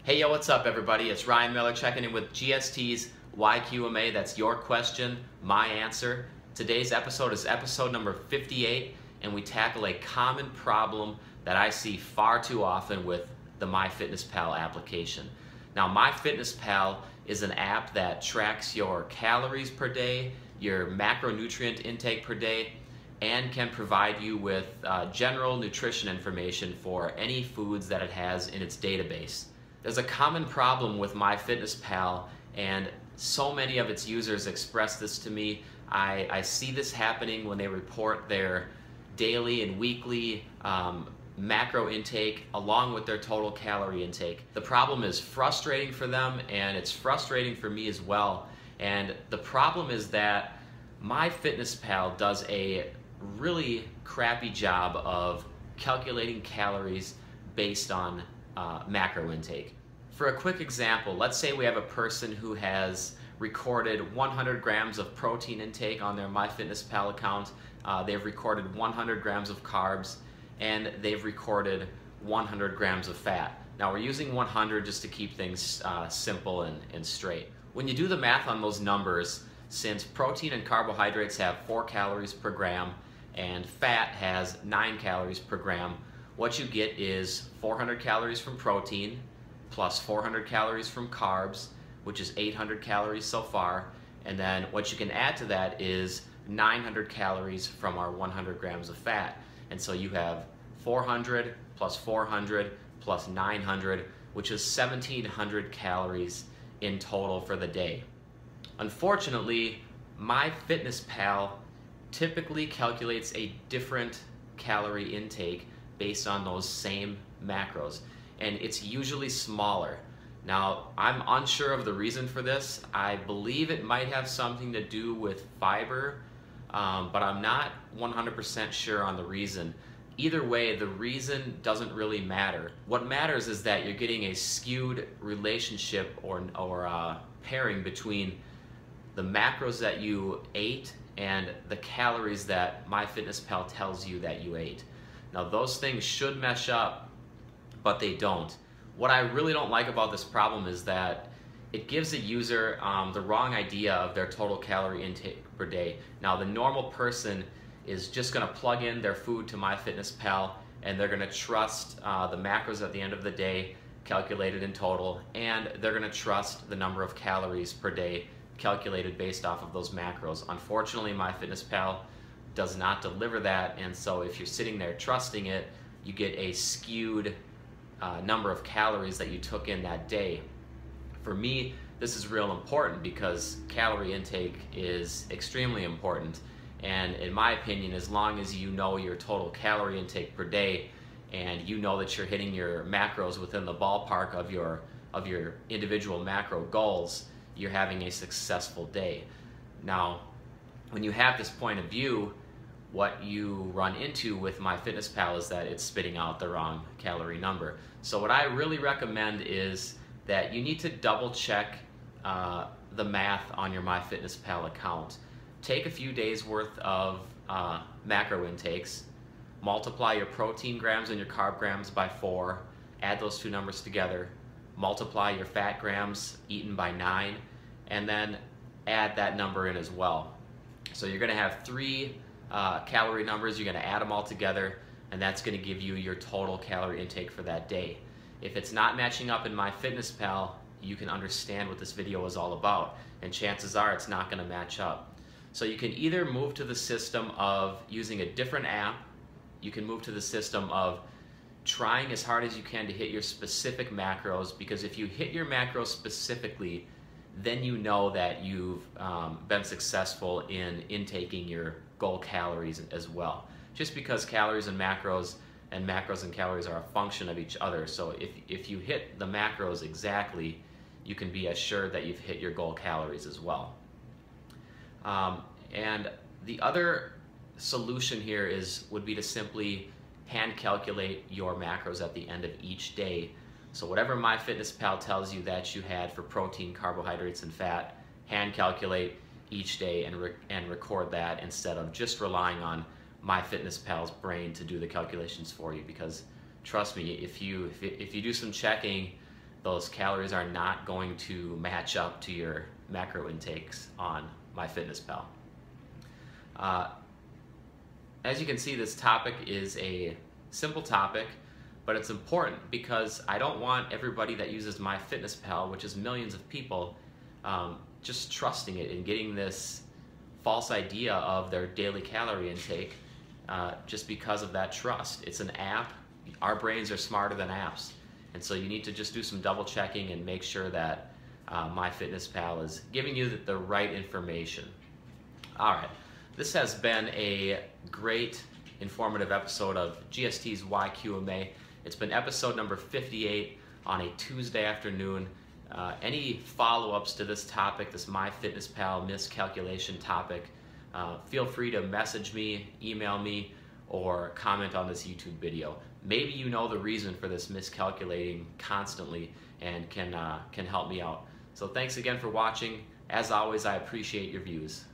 Hey, yo, what's up, everybody? It's Ryan Miller checking in with GST's YQMA. That's your question, my answer. Today's episode is episode number 58, and we tackle a common problem that I see far too often with the MyFitnessPal application. Now, MyFitnessPal is an app that tracks your calories per day, your macronutrient intake per day, and can provide you with general nutrition information for any foods that it has in its database. There's a common problem with MyFitnessPal, and so many of its users express this to me. I see this happening when they report their daily and weekly macro intake along with their total calorie intake. The problem is frustrating for them, and it's frustrating for me as well. And the problem is that MyFitnessPal does a really crappy job of calculating calories based on macro intake. For a quick example, let's say we have a person who has recorded 100 grams of protein intake on their MyFitnessPal account. They've recorded 100 grams of carbs, and they've recorded 100 grams of fat. Now we're using 100 just to keep things simple and straight. When you do the math on those numbers, since protein and carbohydrates have 4 calories per gram and fat has 9 calories per gram, what you get is 400 calories from protein plus 400 calories from carbs, which is 800 calories so far, and then what you can add to that is 900 calories from our 100 grams of fat. And so you have 400 plus 400 plus 900, which is 1700 calories in total for the day. Unfortunately, MyFitnessPal typically calculates a different calorie intake based on those same macros, and it's usually smaller. Now, I'm unsure of the reason for this. I believe it might have something to do with fiber, but I'm not 100% sure on the reason. Either way, the reason doesn't really matter. What matters is that you're getting a skewed relationship or pairing between the macros that you ate and the calories that MyFitnessPal tells you that you ate. Now, those things should mesh up, but they don't. What I really don't like about this problem is that it gives the user the wrong idea of their total calorie intake per day. Now, the normal person is just going to plug in their food to MyFitnessPal, and they're going to trust the macros at the end of the day calculated in total, and they're going to trust the number of calories per day calculated based off of those macros. Unfortunately, MyFitnessPal does not deliver that, and so if you're sitting there trusting it, you get a skewed number of calories that you took in that day. For me, this is real important because calorie intake is extremely important, and in my opinion, as long as you know your total calorie intake per day and you know that you're hitting your macros within the ballpark of your individual macro goals, you're having a successful day. Now, when you have this point of view, what you run into with MyFitnessPal is that it's spitting out the wrong calorie number. So what I really recommend is that you need to double check the math on your MyFitnessPal account. Take a few days worth of macro intakes, multiply your protein grams and your carb grams by 4, add those two numbers together, multiply your fat grams eaten by 9, and then add that number in as well. So you're going to have 3 calorie numbers. You're going to add them all together, and that's going to give you your total calorie intake for that day. If it's not matching up in MyFitnessPal, you can understand what this video is all about, and chances are it's not going to match up. So you can either move to the system of using a different app, you can move to the system of trying as hard as you can to hit your specific macros, because if you hit your macros specifically, then you know that you've been successful in intaking your goal calories as well. Just because calories and macros and calories are a function of each other. So if you hit the macros exactly, you can be assured that you've hit your goal calories as well. And the other solution here would be to simply hand calculate your macros at the end of each day. So whatever MyFitnessPal tells you that you had for protein, carbohydrates, and fat, hand calculate each day and record that instead of just relying on MyFitnessPal's brain to do the calculations for you. Because trust me, if you do some checking, those calories are not going to match up to your macro intakes on MyFitnessPal. As you can see, this topic is a simple topic, but it's important because I don't want everybody that uses MyFitnessPal, which is millions of people, just trusting it and getting this false idea of their daily calorie intake just because of that trust. It's an app. Our brains are smarter than apps. And so you need to just do some double checking and make sure that MyFitnessPal is giving you the right information. All right, this has been a great informative episode of GST's YQMA. It's been episode number 58 on a Tuesday afternoon. Any follow-ups to this topic, this MyFitnessPal miscalculation topic, feel free to message me, email me, or comment on this YouTube video. Maybe you know the reason for this miscalculating constantly and can help me out. So thanks again for watching. As always, I appreciate your views.